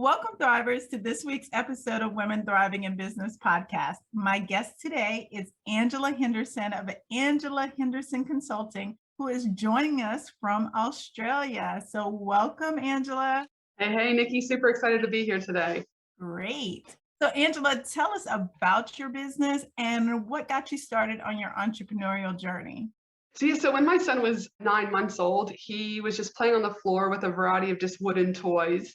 Welcome, Thrivers, to this week's episode of Women Thriving in Business podcast. My guest today is Angela Henderson of Angela Henderson Consulting, who is joining us from Australia. So welcome, Angela. Hey, Nikki, super excited to be here today. Great. So Angela, tell us about your business and what got you started on your entrepreneurial journey. So when my son was 9 months old, he was just playing on the floor with a variety of just wooden toys.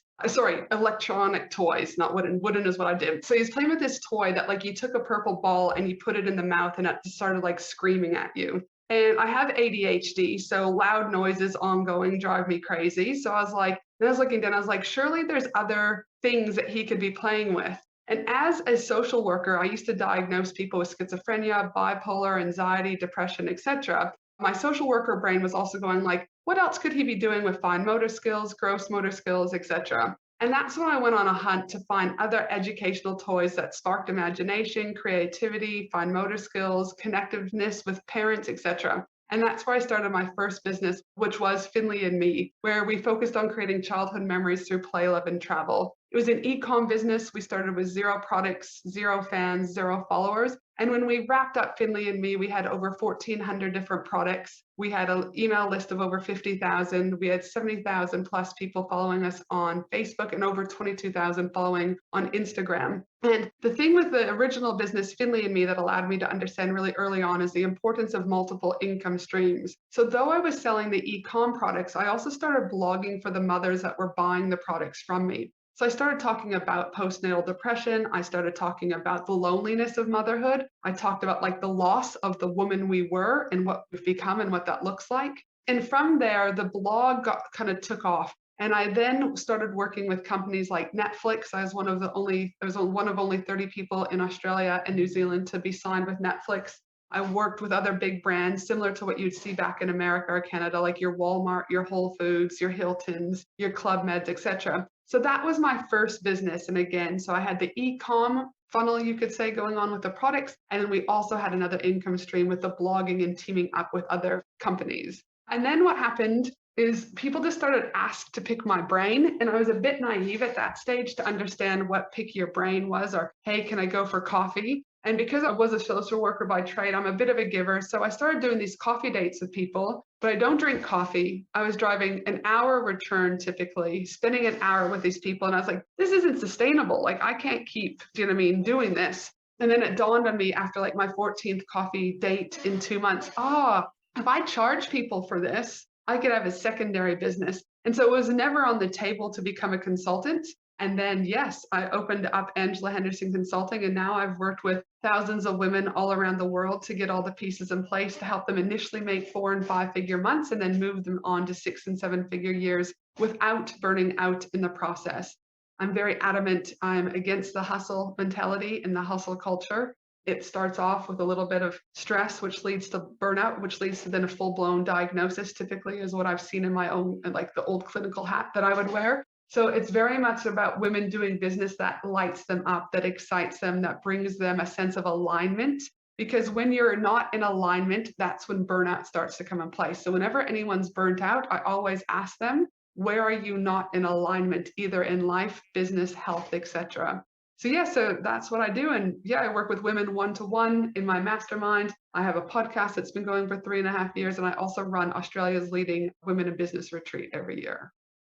Electronic toys, not wooden. Wooden is what I did. So he's playing with this toy that you took a purple ball and you put it in the mouth and it just started screaming at you. And I have ADHD, so loud noises ongoing drive me crazy. So I was looking down, I was like, surely there's other things that he could be playing with. And as a social worker, I used to diagnose people with schizophrenia, bipolar, anxiety, depression, etc. My social worker brain was also going what else could he be doing with fine motor skills, gross motor skills, etc. And that's when I went on a hunt to find other educational toys that sparked imagination, creativity, fine motor skills, connectiveness with parents, etc. And that's where I started my first business, which was Finley and Me, where we focused on creating childhood memories through play, love, and travel. It was an e-com business. We started with 0 products, 0 fans, 0 followers. And when we wrapped up Finley and Me, we had over 1,400 different products. We had an email list of over 50,000. We had 70,000 plus people following us on Facebook and over 22,000 following on Instagram. And the thing with the original business, Finley and Me, that allowed me to understand really early on is the importance of multiple income streams. So though I was selling the e-com products, I also started blogging for the mothers that were buying the products from me. So I started talking about postnatal depression. I started talking about the loneliness of motherhood. I talked about the loss of the woman we were and what we've become and what that looks like. And from there, the blog kind of took off. And I then started working with companies like Netflix. I was one of only 30 people in Australia and New Zealand to be signed with Netflix. I worked with other big brands similar to what you'd see back in America or Canada, like your Walmart, your Whole Foods, your Hiltons, your Club Meds, etc. So that was my first business. And again, so I had the e-com funnel, you could say, going on with the products. And then we also had another income stream with the blogging and teaming up with other companies. And then what happened is people just started asked to pick my brain. And I was a bit naive at that stage to understand what pick your brain was, or, hey, can I go for coffee? And because I was a social worker by trade, I'm a bit of a giver. So I started doing these coffee dates with people, but I don't drink coffee. I was driving an hour return, typically, spending an hour with these people. And I was like, this isn't sustainable. I can't keep, doing this. And then it dawned on me after my 14th coffee date in 2 months, if I charge people for this, I could have a secondary business. And so it was never on the table to become a consultant. And then, yes, I opened up Angela Henderson Consulting, and now I've worked with thousands of women all around the world to get all the pieces in place to help them initially make 4- and 5-figure months and then move them on to 6- and 7-figure years without burning out in the process. I'm very adamant. I'm against the hustle mentality and the hustle culture. It starts off with a little bit of stress, which leads to burnout, which leads to then a full-blown diagnosis, typically, is what I've seen in my own, the old clinical hat that I would wear. So it's very much about women doing business that lights them up, that excites them, that brings them a sense of alignment. Because when you're not in alignment, that's when burnout starts to come in place. So whenever anyone's burnt out, I always ask them, where are you not in alignment, either in life, business, health, etc. So that's what I do. And I work with women one-to-one in my mastermind. I have a podcast that's been going for 3.5 years. And I also run Australia's leading women in business retreat every year.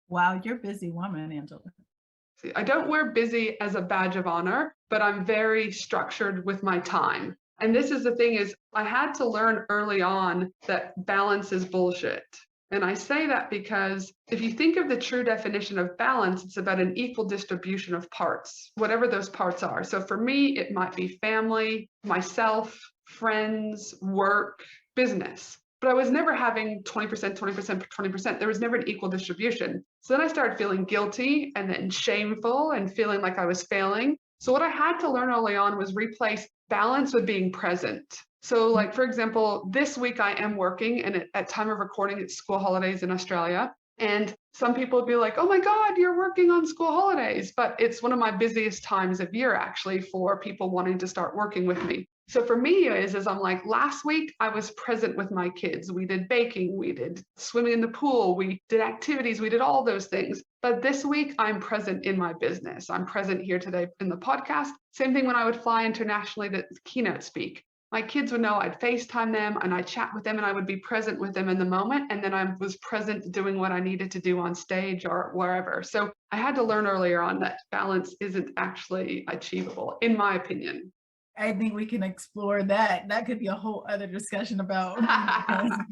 Wow, you're a busy woman, Angela. I don't wear busy as a badge of honor, but I'm very structured with my time. And this is the thing is I had to learn early on that balance is bullshit. And I say that because if you think of the true definition of balance, it's about an equal distribution of parts, whatever those parts are. So for me, it might be family, myself, friends, work, business. But I was never having 20%, 20%, 20%. There was never an equal distribution. So then I started feeling guilty and then shameful and feeling like I was failing. So what I had to learn early on was replace balance with being present. So for example, this week I am working, and at time of recording, it's school holidays in Australia. And some people would be like, oh my God, you're working on school holidays. But it's one of my busiest times of year, actually, for people wanting to start working with me. So for me is I'm like, last week I was present with my kids. We did baking, we did swimming in the pool, we did activities, we did all those things. But this week I'm present in my business. I'm present here today in the podcast. Same thing when I would fly internationally to keynote speak. My kids would know I'd FaceTime them and I'd chat with them and I would be present with them in the moment. And then I was present doing what I needed to do on stage or wherever. So I had to learn earlier on that balance isn't actually achievable, in my opinion. I think we can explore that. That could be a whole other discussion about. I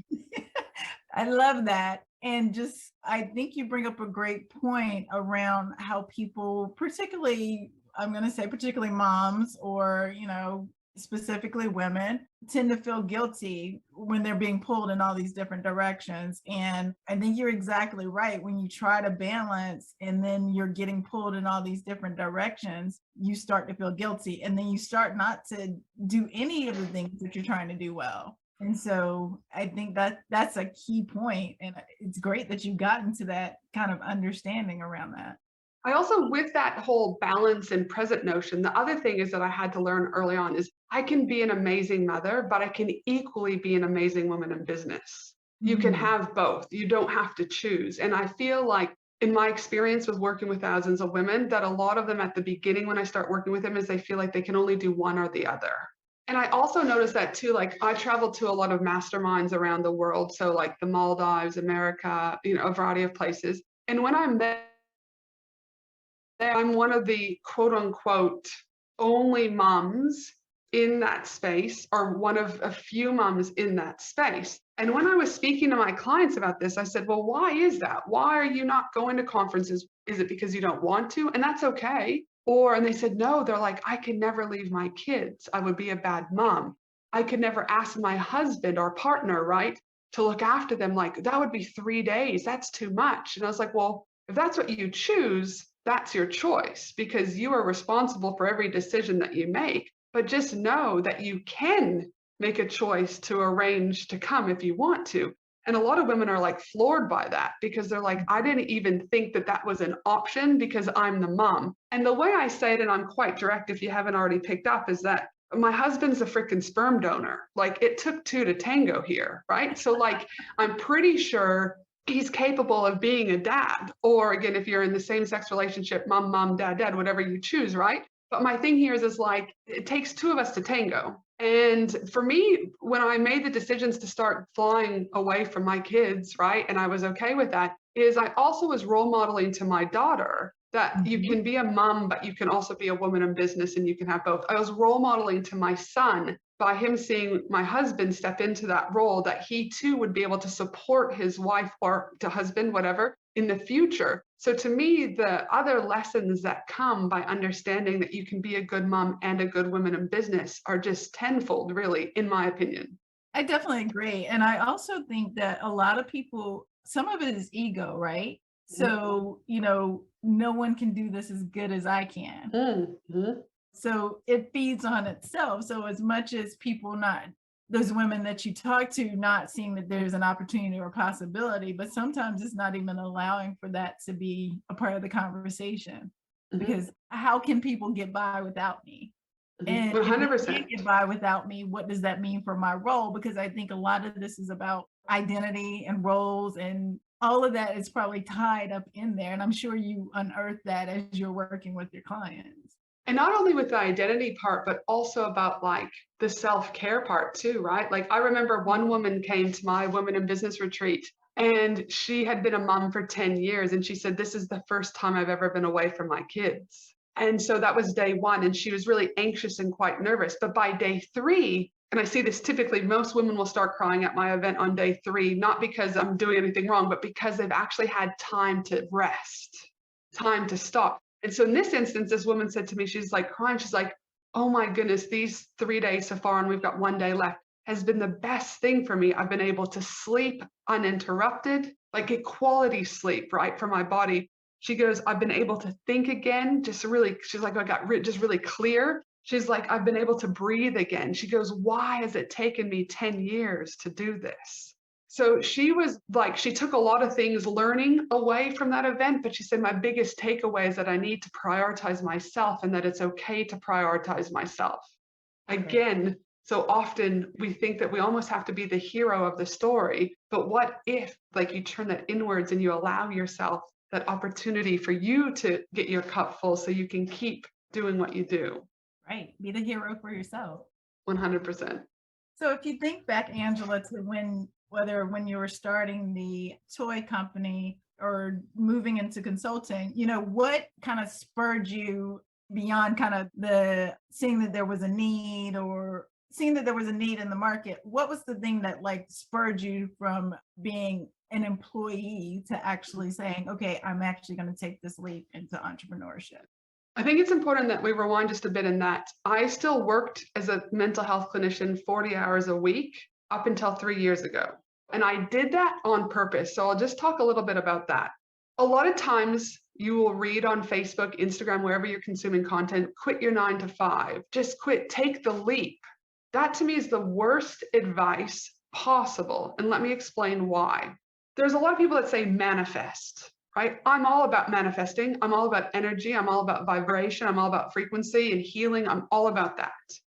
love that. And just, I think you bring up a great point around how people, particularly, I'm going to say, particularly moms or, specifically women, tend to feel guilty when they're being pulled in all these different directions. And I think you're exactly right. When you try to balance and then you're getting pulled in all these different directions, you start to feel guilty. And then you start not to do any of the things that you're trying to do well. And so I think that that's a key point. And it's great that you've gotten to that kind of understanding around that. I also, with that whole balance and present notion, the other thing is that I had to learn early on is I can be an amazing mother, but I can equally be an amazing woman in business. You can have both. You don't have to choose. And I feel like in my experience with working with thousands of women, that a lot of them at the beginning, when I start working with them, is they feel like they can only do one or the other. And I also noticed that too, like I traveled to a lot of masterminds around the world. So like the Maldives, America, a variety of places. And when I'm there, I'm one of the quote unquote only moms in that space, or one of a few moms in that space. And when I was speaking to my clients about this, I said, well, why is that? Why are you not going to conferences? Is it because you don't want to? And that's okay. And they said, no, they're like, I could never leave my kids. I would be a bad mom. I could never ask my husband or partner, right, to look after them. Like that would be 3 days. That's too much. And I was like, well, if that's what you choose, that's your choice, because you are responsible for every decision that you make. But just know that you can make a choice to arrange to come if you want to. And a lot of women are like floored by that, because they're like, I didn't even think that that was an option because I'm the mom. And the way I say it, and I'm quite direct if you haven't already picked up, is that my husband's a freaking sperm donor. Like it took two to tango here, right? So like, I'm pretty sure he's capable of being a dad. Or again, if you're in the same sex relationship, mom, dad, whatever you choose, right? But my thing here is like, it takes two of us to tango. And for me, when I made the decisions to start flying away from my kids, right, and I was okay with that, is I also was role modeling to my daughter that you can be a mom, but you can also be a woman in business, and you can have both. I was role modeling to my son by him seeing my husband step into that role, that he too would be able to support his wife or to husband, whatever, in the future. So to me, the other lessons that come by understanding that you can be a good mom and a good woman in business are just tenfold, really, in my opinion. I definitely agree. And I also think that a lot of people, some of it is ego, right? So, no one can do this as good as I can. Mm-hmm. So it feeds on itself. So as much as people those women that you talk to, not seeing that there's an opportunity or possibility, but sometimes it's not even allowing for that to be a part of the conversation. Because how can people get by without me? And if they 100%. can't get by without me, what does that mean for my role? Because I think a lot of this is about identity and roles, and all of that is probably tied up in there. And I'm sure you unearth that as you're working with your clients. And not only with the identity part, but also about like the self-care part too, right? Like I remember one woman came to my women in business retreat, and she had been a mom for 10 years. And she said, this is the first time I've ever been away from my kids. And so that was day one. And she was really anxious and quite nervous. But by day 3, and I see this typically, most women will start crying at my event on day 3, not because I'm doing anything wrong, but because they've actually had time to rest, time to stop. And so in this instance, this woman said to me, she's like crying. She's like, oh my goodness, these 3 days so far, and we've got 1 day left, has been the best thing for me. I've been able to sleep uninterrupted, like get quality sleep, right, for my body. She goes, I've been able to think again, just really, she's like, I got just really clear. She's like, I've been able to breathe again. She goes, why has it taken me 10 years to do this? So she was like, she took a lot of things learning away from that event, but she said, my biggest takeaway is that I need to prioritize myself, and that it's okay to prioritize myself. Again, So often we think that we almost have to be the hero of the story. But what if, like, you turn that inwards and you allow yourself that opportunity for you to get your cup full so you can keep doing what you do? Right. Be the hero for yourself. 100%. So if you think back, Angela, to when you were starting the toy company or moving into consulting, what kind of spurred you beyond kind of the seeing that there was a need or seeing that there was a need in the market? What was the thing that like spurred you from being an employee to actually saying, okay, I'm actually going to take this leap into entrepreneurship? I think it's important that we rewind just a bit in that I still worked as a mental health clinician 40 hours a week up until 3 years ago. And I did that on purpose. So I'll just talk a little bit about that. A lot of times you will read on Facebook, Instagram, wherever you're consuming content, quit your 9 to 5, just quit, take the leap. That to me is the worst advice possible. And let me explain why. There's a lot of people that say manifest, right? I'm all about manifesting. I'm all about energy. I'm all about vibration. I'm all about frequency and healing. I'm all about that.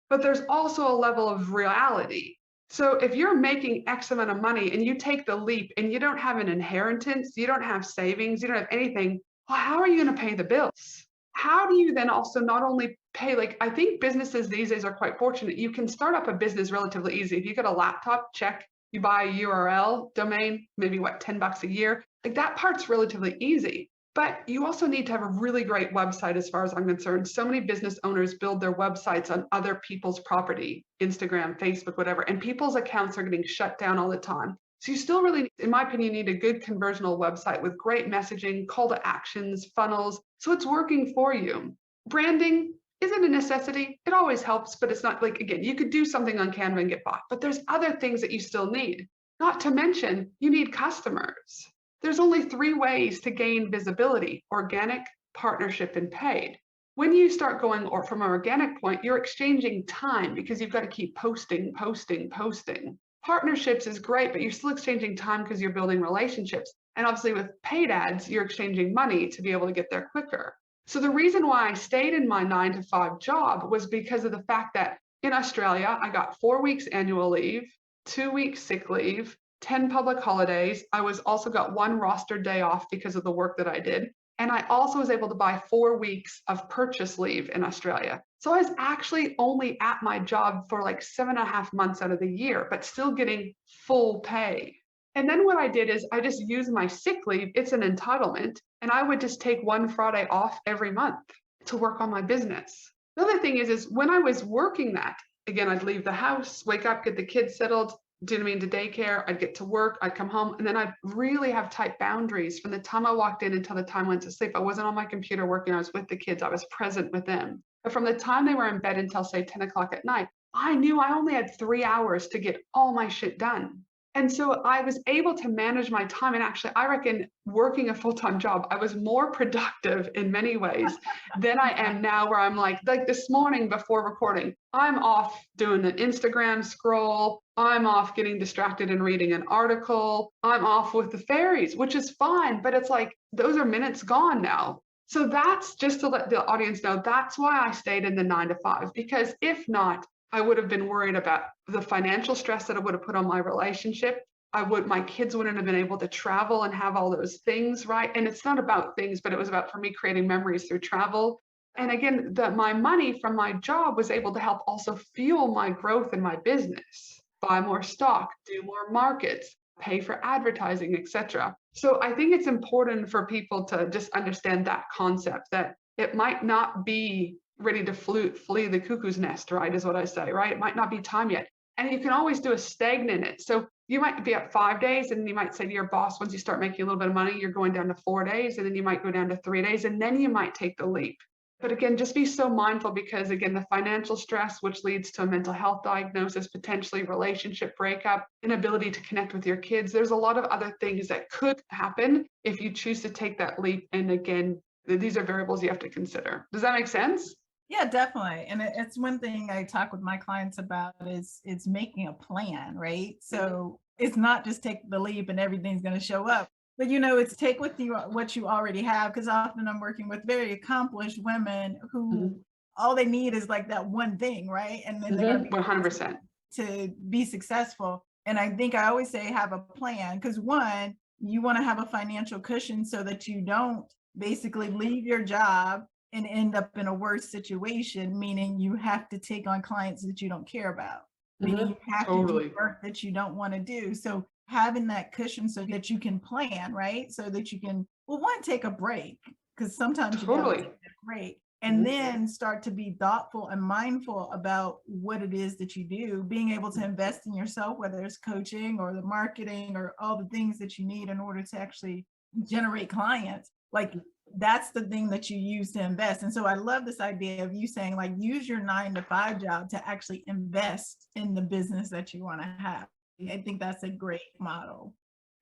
But there's also a level of reality. So if you're making X amount of money and you take the leap and you don't have an inheritance, you don't have savings, you don't have anything, well, how are you going to pay the bills? How do you then also not only pay, like, I think businesses these days are quite fortunate. You can start up a business relatively easy. If you get a laptop, check. You buy a URL domain, maybe what, $10 a year. Like, that part's relatively easy. But you also need to have a really great website as far as I'm concerned. So many business owners build their websites on other people's property, Instagram, Facebook, whatever, and people's accounts are getting shut down all the time. So you still really, in my opinion, need a good conversational website with great messaging, call to actions, funnels, so it's working for you. Branding isn't a necessity. It always helps, but it's not like, again, you could do something on Canva and get bought, but there's other things that you still need. Not to mention, you need customers. There's only 3 ways to gain visibility: organic, partnership, and paid. When you start going or from an organic point, you're exchanging time because you've got to keep posting, posting, posting. Partnerships is great, but you're still exchanging time because you're building relationships. And obviously with paid ads, you're exchanging money to be able to get there quicker. So the reason why I stayed in my 9 to 5 job was because of the fact that in Australia, I got 4 weeks annual leave, 2 weeks sick leave, 10 public holidays. I was also got 1 roster day off because of the work that I did. And I also was able to buy 4 weeks of purchase leave in Australia. So I was actually only at my job for like 7.5 months out of the year, but still getting full pay. And then what I did is I just used my sick leave. It's an entitlement. And I would just take 1 Friday off every month to work on my business. The other thing is when I was working that, again, I'd leave the house, wake up, get the kids settled, do you know what I mean, to daycare, I'd get to work, I'd come home, and then I'd really have tight boundaries from the time I walked in until the time I went to sleep. I wasn't on my computer working, I was with the kids, I was present with them. But from the time they were in bed until say 10 o'clock at night, I knew I only had 3 hours to get all my shit done. And so I was able to manage my time. And actually, I reckon working a full-time job, I was more productive in many ways than I am now, where I'm like this morning before recording, I'm off doing an Instagram scroll. I'm off getting distracted and reading an article. I'm off with the fairies, which is fine, but it's like those are minutes gone now. So that's just to let the audience know, that's why I stayed in the 9 to 5, because if not, I would have been worried about the financial stress that it would have put on my relationship. My kids wouldn't have been able to travel and have all those things, right? And it's not about things, but it was about, for me, creating memories through travel. And again, my money from my job was able to help also fuel my growth in my business, buy more stock, do more markets, pay for advertising, etc. So I think it's important for people to just understand that concept, that it might not be ready to flee the cuckoo's nest, right, is what I say, right? It might not be time yet. And you can always do a stagnant it. So you might be at 5 days, and you might say to your boss, once you start making a little bit of money, you're going down to 4 days, and then you might go down to 3 days, and then you might take the leap. But again, just be so mindful, because again, the financial stress, which leads to a mental health diagnosis, potentially relationship breakup, inability to connect with your kids. There's a lot of other things that could happen if you choose to take that leap. And again, these are variables you have to consider. Does that make sense? Yeah, definitely. And it's one thing I talk with my clients about is it's making a plan, right? So it's not just take the leap and everything's going to show up, but it's take with you what you already have. Because often I'm working with very accomplished women who all they need is like that one thing, right? And then they're going to be 100%. to be successful. And I think I always say have a plan, because one, you want to have a financial cushion so that you don't basically leave your job and end up in a worse situation, meaning you have to take on clients that you don't care about, meaning you have to do Totally. work that you don't want to do. So having that cushion so that you can plan, right? So that you can, well, one, take a break, because sometimes you got to Totally. take a break, and then start to be thoughtful and mindful about what it is that you do, being able to invest in yourself, whether it's coaching or the marketing or all the things that you need in order to actually generate clients. Like that's the thing that you use to invest. And so I love this idea of you saying, like, use your 9 to 5 job to actually invest in the business that you want to have. I think that's a great model.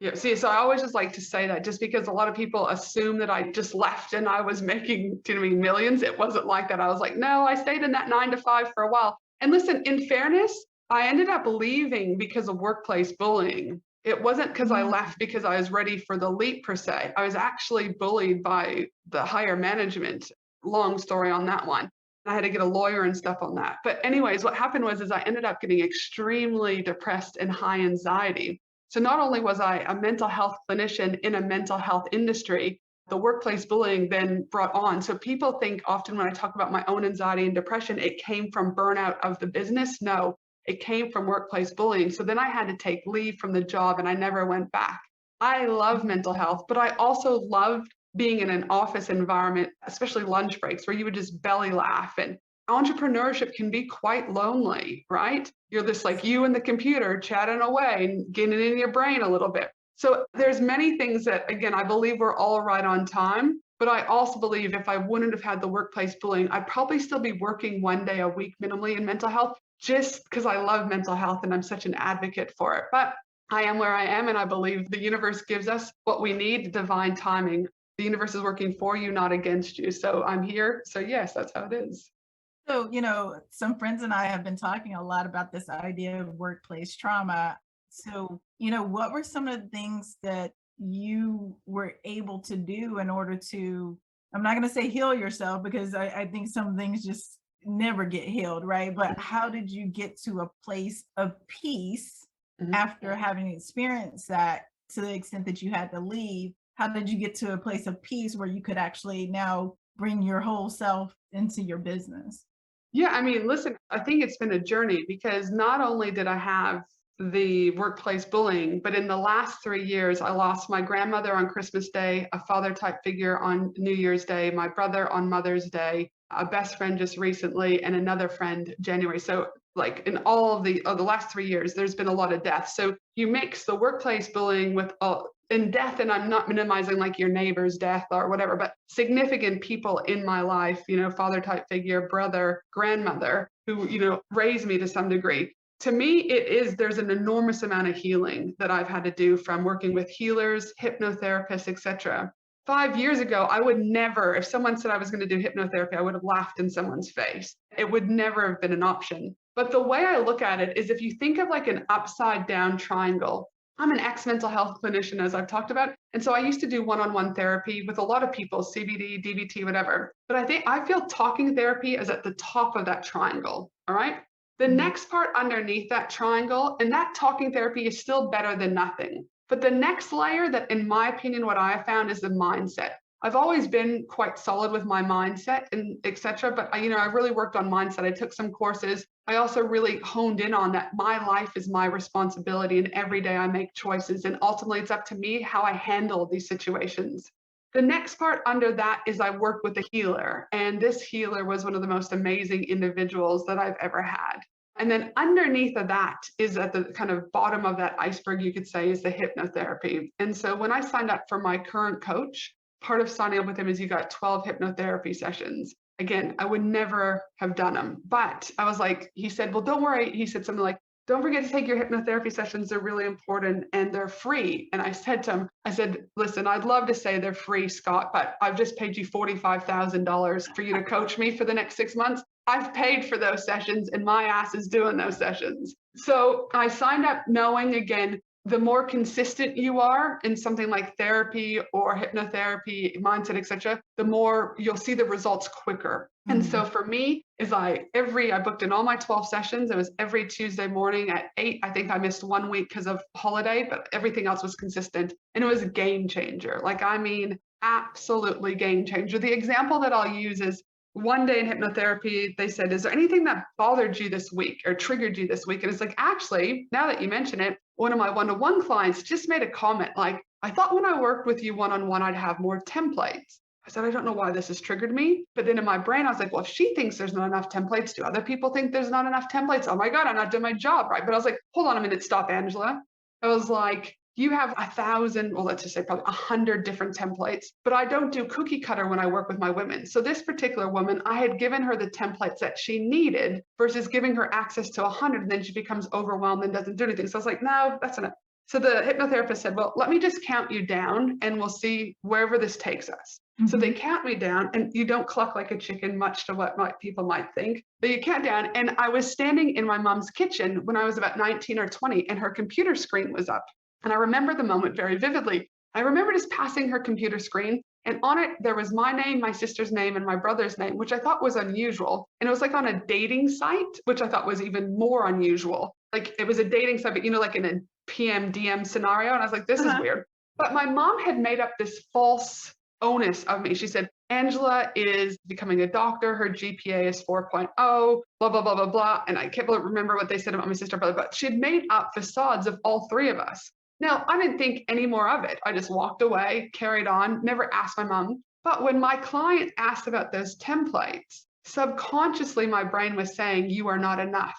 Yeah, see, so I always just like to say that just because a lot of people assume that I just left and I was making, do you know what I mean, millions. It wasn't like that. I was like, no, I stayed in that 9 to 5 for a while. And listen, in fairness, I ended up leaving because of workplace bullying. It wasn't because I Mm. left because I was ready for the leap per se. I was actually bullied by the higher management. Long story on that one. I had to get a lawyer and stuff on that. But anyways, what happened was is I ended up getting extremely depressed and high anxiety. So not only was I a mental health clinician in a mental health industry, the workplace bullying then brought on. So people think often when I talk about my own anxiety and depression, it came from burnout of the business. No, it came from workplace bullying. So then I had to take leave from the job and I never went back. I love mental health, but I also loved being in an office environment, especially lunch breaks where you would just belly laugh. And entrepreneurship can be quite lonely, right? You're just like you and the computer chatting away and getting in your brain a little bit. So there's many things that, again, I believe we're all right on time, but I also believe if I wouldn't have had the workplace bullying, I'd probably still be working 1 day a week minimally in mental health, just because I love mental health and I'm such an advocate for it. But I am where I am, and I believe the universe gives us what we need, divine timing. The universe is working for you, not against you. So I'm here. So yes, that's how it is. So, some friends and I have been talking a lot about this idea of workplace trauma. So, what were some of the things that you were able to do in order to, I'm not going to say heal yourself, because I think some things just never get healed, right? But how did you get to a place of peace Mhm. after having experienced that, to the extent that you had to leave? How did you get to a place of peace where you could actually now bring your whole self into your business? Yeah, I mean, listen, I think it's been a journey because not only did I have the workplace bullying, but in the last 3 years, I lost my grandmother on Christmas Day, a father type figure on New Year's Day, my brother on Mother's Day, a best friend just recently, and another friend January. So, like in all of the last 3 years, there's been a lot of death. So you mix the workplace bullying with in death, and I'm not minimizing like your neighbor's death or whatever, but significant people in my life, father type figure, brother, grandmother, who, raised me to some degree. To me, there's an enormous amount of healing that I've had to do from working with healers, hypnotherapists, etc. 5 years ago, I would never, if someone said I was going to do hypnotherapy, I would have laughed in someone's face. It would never have been an option. But the way I look at it is if you think of like an upside down triangle, I'm an ex-mental health clinician, as I've talked about. And so I used to do one-on-one therapy with a lot of people, CBD, DBT, whatever. But I feel talking therapy is at the top of that triangle. All right. The Mhm. next part underneath that triangle, and that talking therapy is still better than nothing. But the next layer that, in my opinion, what I have found is the mindset. I've always been quite solid with my mindset and etc. But I really worked on mindset. I took some courses. I also really honed in on that my life is my responsibility, and every day I make choices. And ultimately, it's up to me how I handle these situations. The next part under that is I worked with a healer, and this healer was one of the most amazing individuals that I've ever had. And then underneath of that is at the kind of bottom of that iceberg, you could say, is the hypnotherapy. And so when I signed up for my current coach, part of signing up with him is you got 12 hypnotherapy sessions. Again, I would never have done them, but I was like, he said, well, don't worry. He said something like, don't forget to take your hypnotherapy sessions. They're really important and they're free. And I said to him, I said, listen, I'd love to say they're free, Scott, but I've just paid you $45,000 for you to coach me for the next 6 months. I've paid for those sessions and my ass is doing those sessions. So I signed up knowing, again, the more consistent you are in something like therapy or hypnotherapy, mindset, etc., the more you'll see the results quicker. And Mm. so for me, I booked in all my 12 sessions. It was every Tuesday morning at 8. I think I missed 1 week because of holiday, but everything else was consistent. And it was a game changer. Absolutely game changer. The example that I'll use is one day in hypnotherapy, they said, is there anything that bothered you this week or triggered you this week? And it's like, actually, now that you mention it, one of my one-to-one clients just made a comment like, I thought when I worked with you one-on-one, I'd have more templates. I said, I don't know why this has triggered me. But then in my brain, I was like, well, if she thinks there's not enough templates, do other people think there's not enough templates? Oh my God, I'm not doing my job right. But I was like, hold on a minute, stop, Angela. I was like, you have 1,000, well, let's just say probably 100 different templates, but I don't do cookie cutter when I work with my women. So this particular woman, I had given her the templates that she needed versus giving her access to 100, and then she becomes overwhelmed and doesn't do anything. So I was like, no, that's enough. So the hypnotherapist said, well, let me just count you down and we'll see wherever this takes us. So they count me down, and you don't cluck like a chicken, much to what people might think, but you count down. And I was standing in my mom's kitchen when I was about 19 or 20, and her computer screen was up. And I remember the moment very vividly. I remember just passing her computer screen, and on it, there was my name, my sister's name, and my brother's name, which I thought was unusual. And it was like on a dating site, which I thought was even more unusual. Like it was a dating site, but like in a PM/DM scenario. And I was like, this is weird. But my mom had made up this false onus of me. She said, Angela is becoming a doctor. Her GPA is 4.0, blah, blah, blah, blah, blah. And I can't remember what they said about my sister, brother, but she had made up facades of all three of us. Now, I didn't think any more of it. I just walked away, carried on, never asked my mom. But when my client asked about those templates, subconsciously, my brain was saying, you are not enough.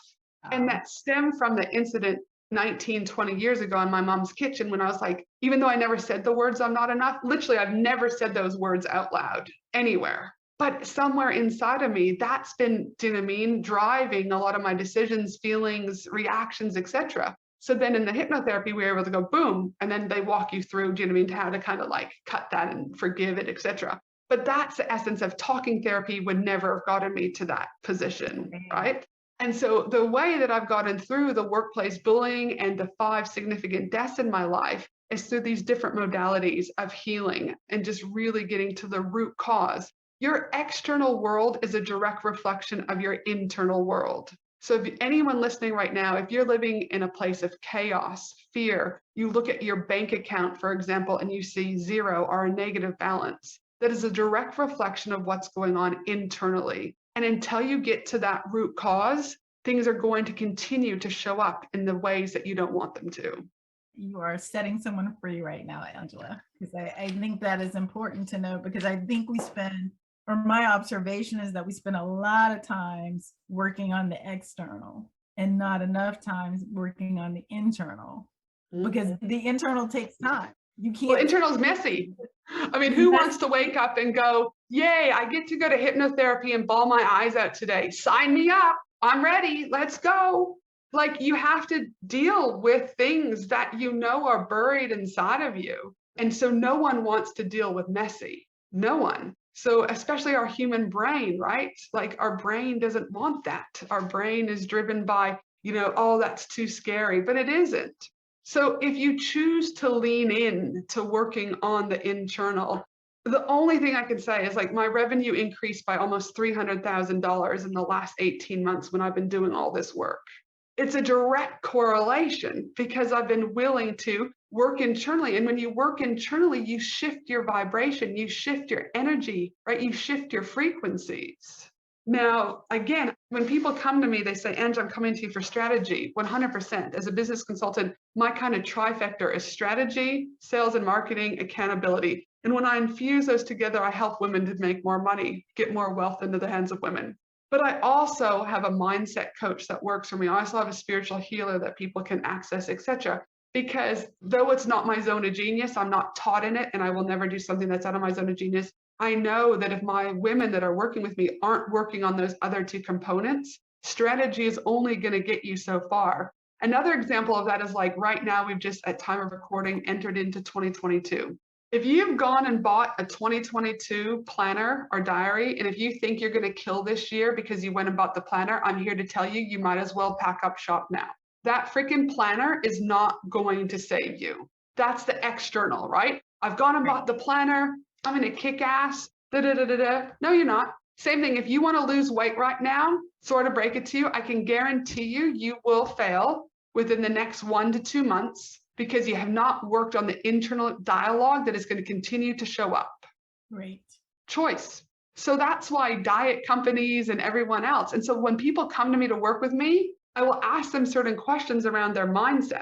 And that stemmed from the incident 19, 20 years ago in my mom's kitchen when I was like, even though I never said the words, I'm not enough, literally, I've never said those words out loud anywhere. But somewhere inside of me, that's been, do you know what I mean, driving a lot of my decisions, feelings, reactions, etc. So then in the hypnotherapy, we were able to go boom, and then they walk you through, do you know what I mean, how to kind of like cut that and forgive it, etc. But that's the essence of talking therapy would never have gotten me to that position, right? And so the way that I've gotten through the workplace bullying and the 5 significant deaths in my life is through these different modalities of healing and just really getting to the root cause. Your external world is a direct reflection of your internal world. So if anyone listening right now, if you're living in a place of chaos, fear, you look at your bank account, for example, and you see 0 or a negative balance, that is a direct reflection of what's going on internally. And until you get to that root cause, things are going to continue to show up in the ways that you don't want them to. You are setting someone free right now, Angela, because I think that is important to know, because I think my observation is that we spend a lot of times working on the external and not enough times working on the internal, because the internal takes time. You can't. Well, internal is messy. I mean, who wants to wake up and go, yay, I get to go to hypnotherapy and bawl my eyes out today. Sign me up. I'm ready. Let's go. Like, you have to deal with things that you know are buried inside of you. And so no one wants to deal with messy. No one. So especially our human brain, right? Like, our brain doesn't want that. Our brain is driven by, oh, that's too scary, but it isn't. So if you choose to lean in to working on the internal, the only thing I can say is, like, my revenue increased by almost $300,000 in the last 18 months when I've been doing all this work. It's a direct correlation because I've been willing to work internally. And when you work internally, you shift your vibration, you shift your energy, right? You shift your frequencies. Now, again, when people come to me, they say, Ange, I'm coming to you for strategy. 100%. As a business consultant, my kind of trifecta is strategy, sales and marketing, accountability. And when I infuse those together, I help women to make more money, get more wealth into the hands of women. But I also have a mindset coach that works for me. I also have a spiritual healer that people can access, etc. Because though it's not my zone of genius, I'm not taught in it, and I will never do something that's out of my zone of genius. I know that if my women that are working with me aren't working on those other 2 components, strategy is only going to get you so far. Another example of that is, like, right now, we've just, at time of recording, entered into 2022. If you've gone and bought a 2022 planner or diary, and if you think you're going to kill this year because you went and bought the planner, I'm here to tell you, you might as well pack up shop now. That freaking planner is not going to save you. That's the external, right? I've gone and bought the planner. I'm going to kick ass. No, you're not. Same thing. If you want to lose weight right now, sort of break it to you, I can guarantee you will fail within the next 1 to 2 months because you have not worked on the internal dialogue that is going to continue to show up. Right. Choice. So that's why diet companies and everyone else. And so when people come to me to work with me, I will ask them certain questions around their mindset.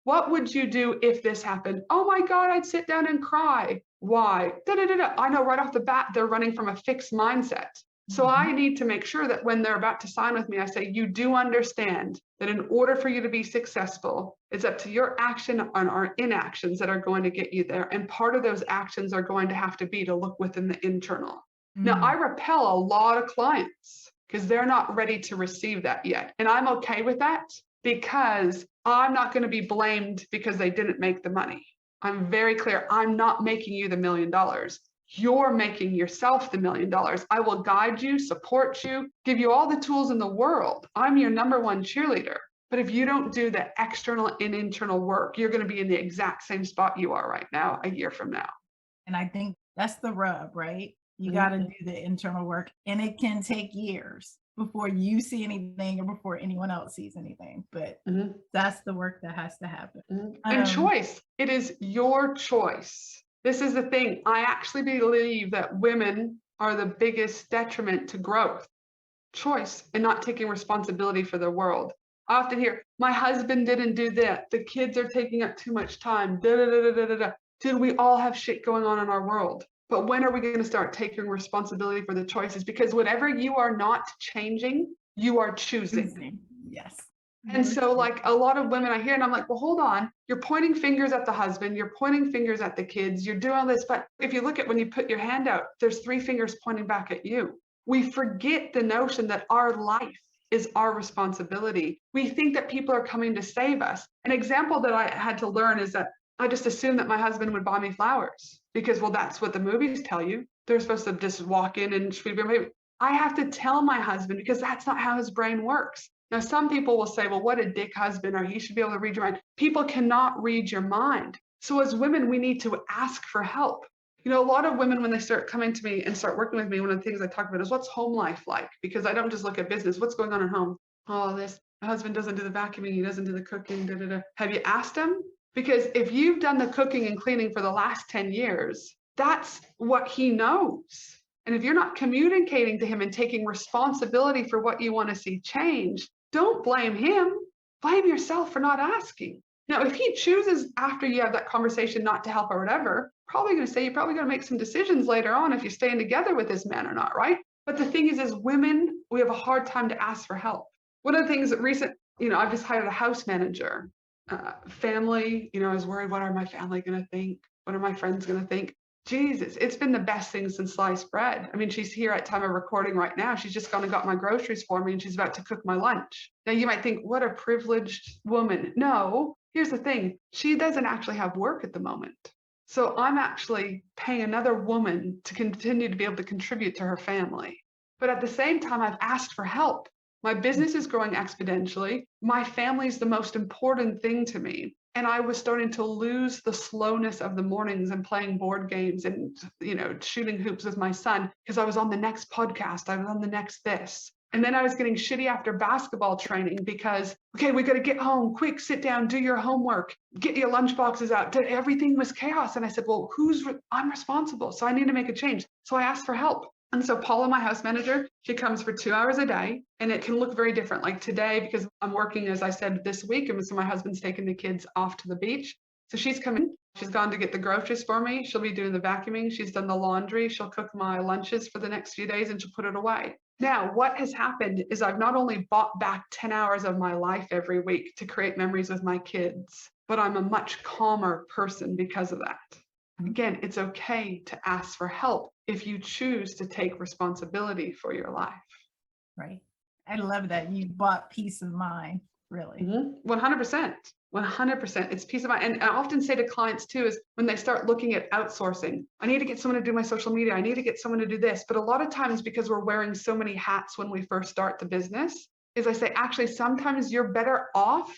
What would you do if this happened? Oh my God, I'd sit down and cry. Why? I know right off the bat, they're running from a fixed mindset. So I need to make sure that when they're about to sign with me, I say, you do understand that in order for you to be successful, it's up to your action and our inactions that are going to get you there. And part of those actions are going to have to be to look within the internal. Now, I repel a lot of clients because they're not ready to receive that yet. And I'm okay with that because I'm not going to be blamed because they didn't make the money. I'm very clear. I'm not making you the $1 million. You're making yourself the $1 million. I will guide you, support you, give you all the tools in the world. I'm your number one cheerleader. But if you don't do the external and internal work, you're going to be in the exact same spot you are right now, a year from now. And I think that's the rub, right? You got to do the internal work, and it can take years before you see anything or before anyone else sees anything. But that's the work that has to happen. And choice. It is your choice. This is the thing. I actually believe that women are the biggest detriment to growth. Choice and not taking responsibility for their world. I often hear, my husband didn't do that. The kids are taking up too much time. Dude, we all have shit going on in our world. But when are we going to start taking responsibility for the choices? Because whatever you are not changing, you are choosing. Yes. And so like a lot of women I hear, and I'm like, well, hold on. You're pointing fingers at the husband. You're pointing fingers at the kids. You're doing all this. But if you look at when you put your hand out, there's 3 fingers pointing back at you. We forget the notion that our life is our responsibility. We think that people are coming to save us. An example that I had to learn is that I just assumed that my husband would buy me flowers because, well, that's what the movies tell you. They're supposed to just walk in and sweep your baby. I have to tell my husband because that's not how his brain works. Now, some people will say, well, what a dick husband, or he should be able to read your mind. People cannot read your mind. So as women, we need to ask for help. You know, a lot of women, when they start coming to me and start working with me, one of the things I talk about is what's home life like? Because I don't just look at business. What's going on at home? Oh, my husband doesn't do the vacuuming. He doesn't do the cooking. Have you asked him? Because if you've done the cooking and cleaning for the last 10 years, that's what he knows. And if you're not communicating to him and taking responsibility for what you want to see change, don't blame him. Blame yourself for not asking. Now, if he chooses after you have that conversation not to help or whatever, probably going to say you're probably going to make some decisions later on if you're staying together with this man or not, right? But the thing is women, we have a hard time to ask for help. One of the things that I've just hired a house manager. Family, I was worried, what are my family going to think? What are my friends going to think? Jesus, it's been the best thing since sliced bread. I mean, she's here at time of recording right now. She's just gone and got my groceries for me and she's about to cook my lunch. Now you might think, what a privileged woman. No, here's the thing. She doesn't actually have work at the moment. So I'm actually paying another woman to continue to be able to contribute to her family. But at the same time, I've asked for help. My business is growing exponentially. My family is the most important thing to me. And I was starting to lose the slowness of the mornings and playing board games and, shooting hoops with my son because I was on the next podcast. I was on the next this. And then I was getting shitty after basketball training because, okay, we got to get home quick, sit down, do your homework, get your lunch boxes out. Everything was chaos. And I said, well, I'm responsible. So I need to make a change. So I asked for help. And so Paula, my house manager, she comes for 2 hours a day and it can look very different. Like today, because I'm working, as I said, this week, and so my husband's taking the kids off to the beach. So she's coming, she's gone to get the groceries for me. She'll be doing the vacuuming. She's done the laundry. She'll cook my lunches for the next few days and she'll put it away. Now, what has happened is I've not only bought back 10 hours of my life every week to create memories with my kids, but I'm a much calmer person because of that. Again, it's okay to ask for help if you choose to take responsibility for your life. Right. I love that. You bought peace of mind, really. 100%. 100%. It's peace of mind. And I often say to clients too, is when they start looking at outsourcing, I need to get someone to do my social media. I need to get someone to do this. But a lot of times, because we're wearing so many hats when we first start the business, is I say, actually, sometimes you're better off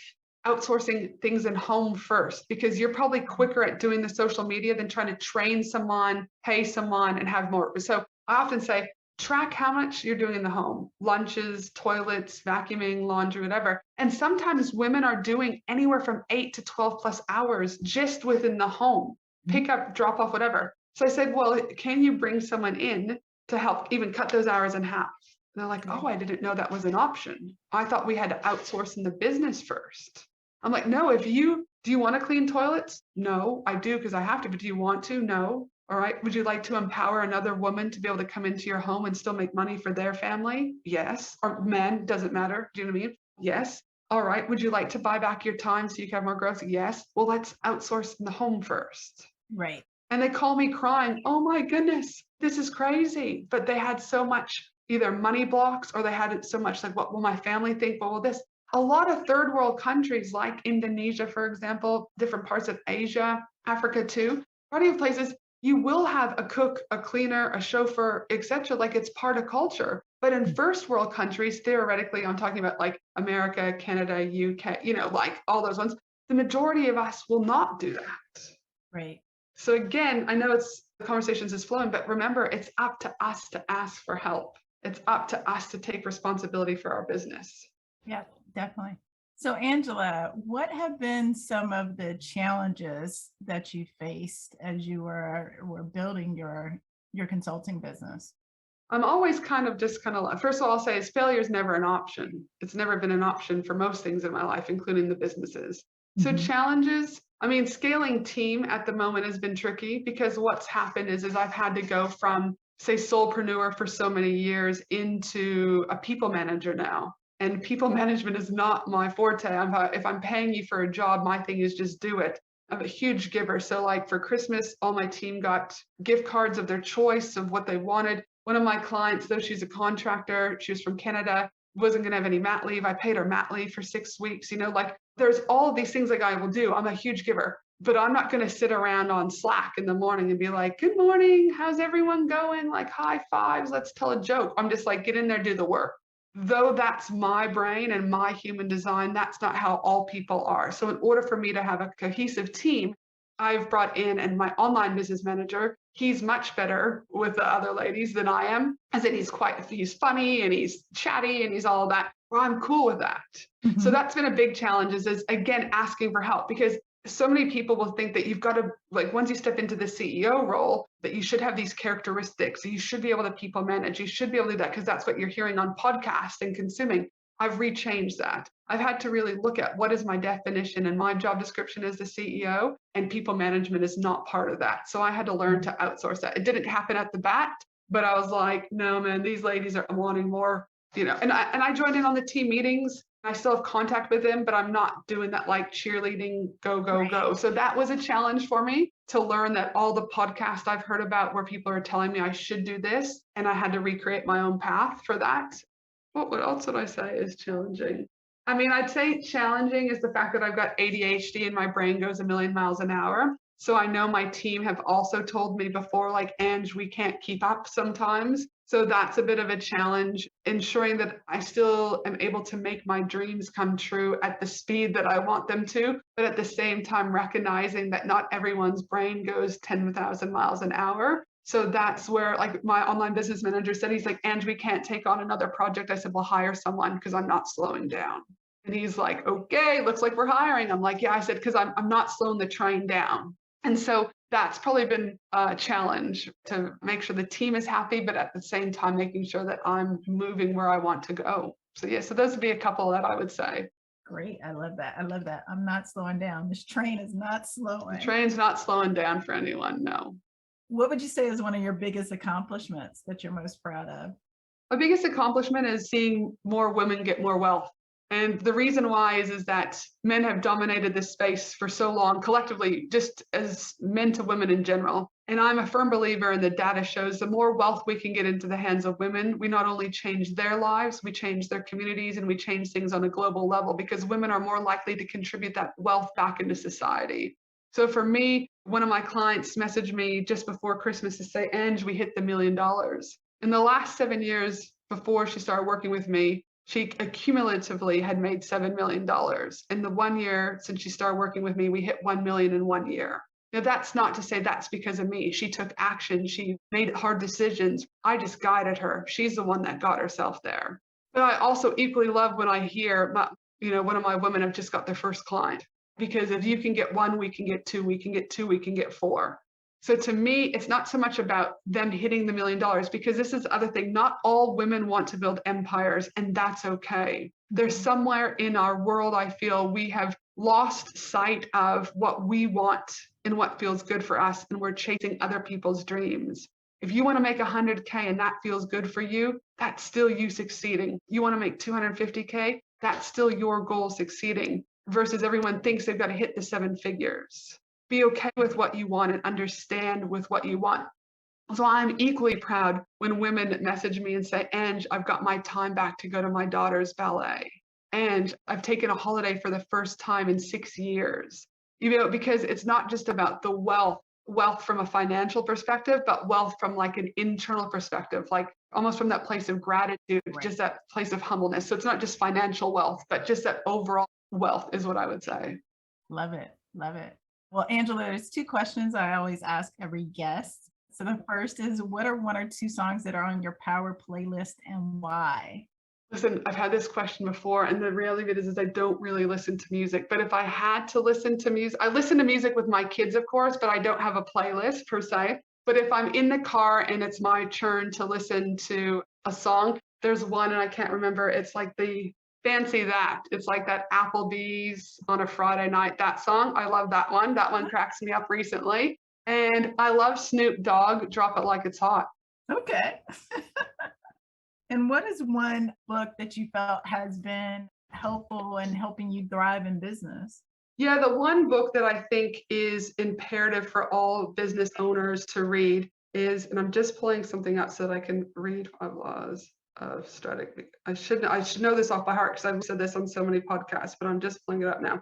outsourcing things in home first, because you're probably quicker at doing the social media than trying to train someone, pay someone, and have more. So I often say, track how much you're doing in the home, lunches, toilets, vacuuming, laundry, whatever. And sometimes women are doing anywhere from 8 to 12 plus hours just within the home, pick up, drop off, whatever. So I said, well, can you bring someone in to help even cut those hours in half? And they're like, oh, I didn't know that was an option. I thought we had to outsource in the business first. I'm like, no, do you want to clean toilets? No, I do because I have to, but do you want to? No. All right. Would you like to empower another woman to be able to come into your home and still make money for their family? Yes. Or men, doesn't matter. Do you know what I mean? Yes. All right. Would you like to buy back your time so you can have more growth? Yes. Well, let's outsource in the home first. Right. And they call me crying, oh my goodness, this is crazy. But they had so much either money blocks or they had it so much like, what will my family think? What will this? A lot of third world countries like Indonesia, for example, different parts of Asia, Africa too, plenty of places, you will have a cook, a cleaner, a chauffeur, etc. Like it's part of culture. But in first world countries, theoretically, I'm talking about like America, Canada, UK, like all those ones, the majority of us will not do that. Right. So again, I know the conversations is flowing, but remember, it's up to us to ask for help. It's up to us to take responsibility for our business. Yeah, definitely. So Angela, what have been some of the challenges that you faced as you were building your consulting business? I'm always first of all, I'll say is failure is never an option. It's never been an option for most things in my life, including the businesses. So challenges, scaling team at the moment has been tricky because what's happened is I've had to go from, say, solopreneur for so many years into a people manager now. And people management is not my forte. If I'm paying you for a job, my thing is just do it. I'm a huge giver. So like for Christmas, all my team got gift cards of their choice of what they wanted. One of my clients, though she's a contractor, she was from Canada, wasn't going to have any mat leave. I paid her mat leave for 6 weeks. Like there's all of these things like I will do. I'm a huge giver, but I'm not going to sit around on Slack in the morning and be like, good morning, how's everyone going? Like high fives, let's tell a joke. I'm just like, get in there, do the work. Though that's my brain and my human design, that's not how all people are. So in order for me to have a cohesive team, I've brought in, and my online business manager, he's much better with the other ladies than I am, as in he's funny and he's chatty and he's all of that. Well, I'm cool with that. So that's been a big challenge is again, asking for help, because so many people will think that you've got to, like, once you step into the CEO role, that you should have these characteristics. You should be able to people manage. You should be able to do that because that's what you're hearing on podcasts and consuming. I've rechanged that. I've had to really look at what is my definition, and my job description as the CEO, and people management is not part of that. So I had to learn to outsource that. It didn't happen at the bat, but I was like, no, man, these ladies are wanting more, and I joined in on the team meetings. I still have contact with them, but I'm not doing that like cheerleading, go, go, go. So that was a challenge for me to learn that all the podcasts I've heard about where people are telling me I should do this, and I had to recreate my own path for that. What else would I say is challenging? I'd say challenging is the fact that I've got ADHD and my brain goes a million miles an hour. So I know my team have also told me before, like, Ange, we can't keep up sometimes. So that's a bit of a challenge, ensuring that I still am able to make my dreams come true at the speed that I want them to, but at the same time recognizing that not everyone's brain goes 10,000 miles an hour. So that's where, like, my online business manager said, he's like, Ange, we can't take on another project. I said, well, hire someone because I'm not slowing down. And he's like, okay, looks like we're hiring. I'm like, yeah, I said, because I'm not slowing the train down. And so that's probably been a challenge to make sure the team is happy, but at the same time, making sure that I'm moving where I want to go. So yeah, so those would be a couple that I would say. Great. I love that. I love that. I'm not slowing down. This train is not slowing. The train's not slowing down for anyone, no. What would you say is one of your biggest accomplishments that you're most proud of? My biggest accomplishment is seeing more women get more wealth. And the reason why is that men have dominated this space for so long, collectively, just as men to women in general. And I'm a firm believer in the data shows the more wealth we can get into the hands of women, we not only change their lives, we change their communities, and we change things on a global level, because women are more likely to contribute that wealth back into society. So for me, one of my clients messaged me just before Christmas to say, Ange, we hit the $1 million. In the last 7 years before she started working with me, she accumulatively had made $7 million. In the 1 year since she started working with me, we hit 1 million in 1 year. Now, that's not to say that's because of me. She took action. She made hard decisions. I just guided her. She's the one that got herself there. But I also equally love when I hear, one of my women have just got their first client. Because if you can get one, we can get two, we can get two, we can get four. So to me, it's not so much about them hitting the $1 million, because this is the other thing. Not all women want to build empires, and that's okay. There's somewhere in our world, I feel we have lost sight of what we want and what feels good for us, and we're chasing other people's dreams. If you want to make 100K and that feels good for you, that's still you succeeding. You want to make 250K, that's still your goal succeeding, versus everyone thinks they've got to hit the 7 figures. Be okay with what you want and understand with what you want. So I'm equally proud when women message me and say, Ange, I've got my time back to go to my daughter's ballet. And I've taken a holiday for the first time in 6 years. Because it's not just about the wealth from a financial perspective, but wealth from like an internal perspective, like almost from that place of gratitude, Right. just that place of humbleness. So it's not just financial wealth, but just that overall wealth is what I would say. Love it. Love it. Well, Angela, there's 2 questions I always ask every guest. So the first is, what are 1 or 2 songs that are on your power playlist and why? Listen, I've had this question before, and the reality of it is I don't really listen to music. But if I had to listen to music, I listen to music with my kids, of course, but I don't have a playlist per se. But if I'm in the car and it's my turn to listen to a song, there's one, and I can't remember. It's like the Fancy That. It's like that Applebee's on a Friday night, that song. I love that one. That one cracks me up recently. And I love Snoop Dogg, Drop It Like It's Hot. Okay. And what is 1 book that you felt has been helpful in helping you thrive in business? Yeah, the one book that I think is imperative for all business owners to read is, and I'm just pulling something up so that I can read 5 laws of strategy. I should know this off by heart because I've said this on so many podcasts, but I'm just pulling it up now.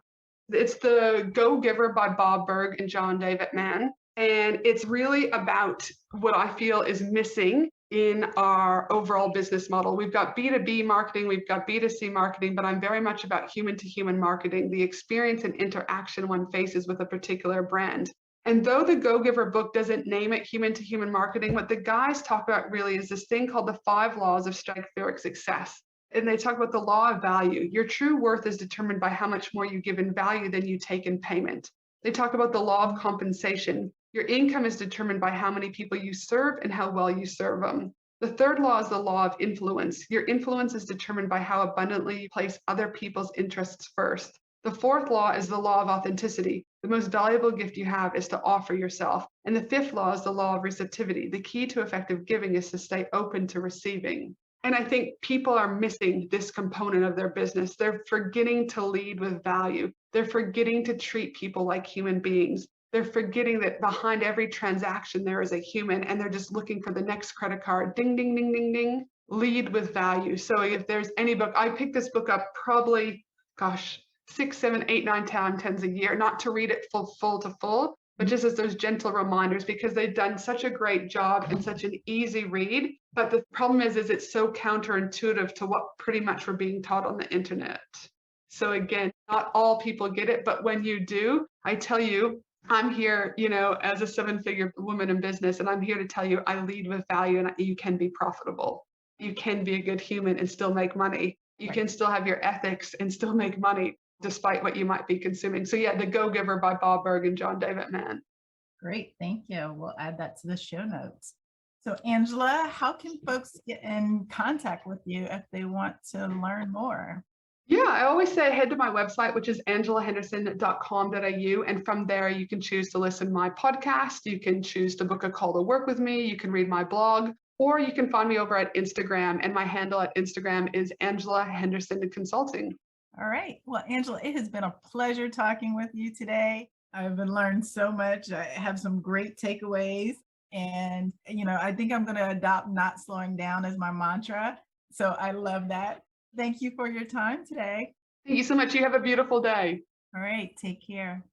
It's The Go Giver by Bob Burg and John David Mann. And it's really about what I feel is missing in our overall business model. We've got B2B marketing, we've got B2C marketing, but I'm very much about human to human marketing, the experience and interaction one faces with a particular brand. And though the Go Giver book doesn't name it human to human marketing, what the guys talk about really is this thing called the 5 laws of stratospheric success. And they talk about the law of value. Your true worth is determined by how much more you give in value than you take in payment. They talk about the law of compensation. Your income is determined by how many people you serve and how well you serve them. The 3rd law is the law of influence. Your influence is determined by how abundantly you place other people's interests first. The 4th law is the law of authenticity. The most valuable gift you have is to offer yourself. And the 5th law is the law of receptivity. The key to effective giving is to stay open to receiving. And I think people are missing this component of their business. They're forgetting to lead with value. They're forgetting to treat people like human beings. They're forgetting that behind every transaction, there is a human, and they're just looking for the next credit card. Ding, ding, ding, ding, ding. Lead with value. So if there's any book, I picked this book up probably, 6, 7, 8, 9, 10 a year, not to read it full to full, but just as those gentle reminders, because they've done such a great job and such an easy read. But the problem is it's so counterintuitive to what pretty much we're being taught on the internet. So again, not all people get it, but when you do, I tell you, I'm here, as a 7-figure woman in business, and I'm here to tell you I lead with value, and you can be profitable. You can be a good human and still make money. You can still have your ethics and still make money despite what you might be consuming. So yeah, The Go Giver by Bob Burg and John David Mann. Great. Thank you. We'll add that to the show notes. So Angela, how can folks get in contact with you if they want to learn more? Yeah, I always say head to my website, which is angelahenderson.com.au. And from there, you can choose to listen to my podcast. You can choose to book a call to work with me. You can read my blog, or you can find me over at Instagram. And my handle at Instagram is Angela Henderson Consulting. All right. Well, Angela, it has been a pleasure talking with you today. I've learned so much. I have some great takeaways. And, I think I'm going to adopt not slowing down as my mantra. So I love that. Thank you for your time today. Thank you so much. You have a beautiful day. All right. Take care.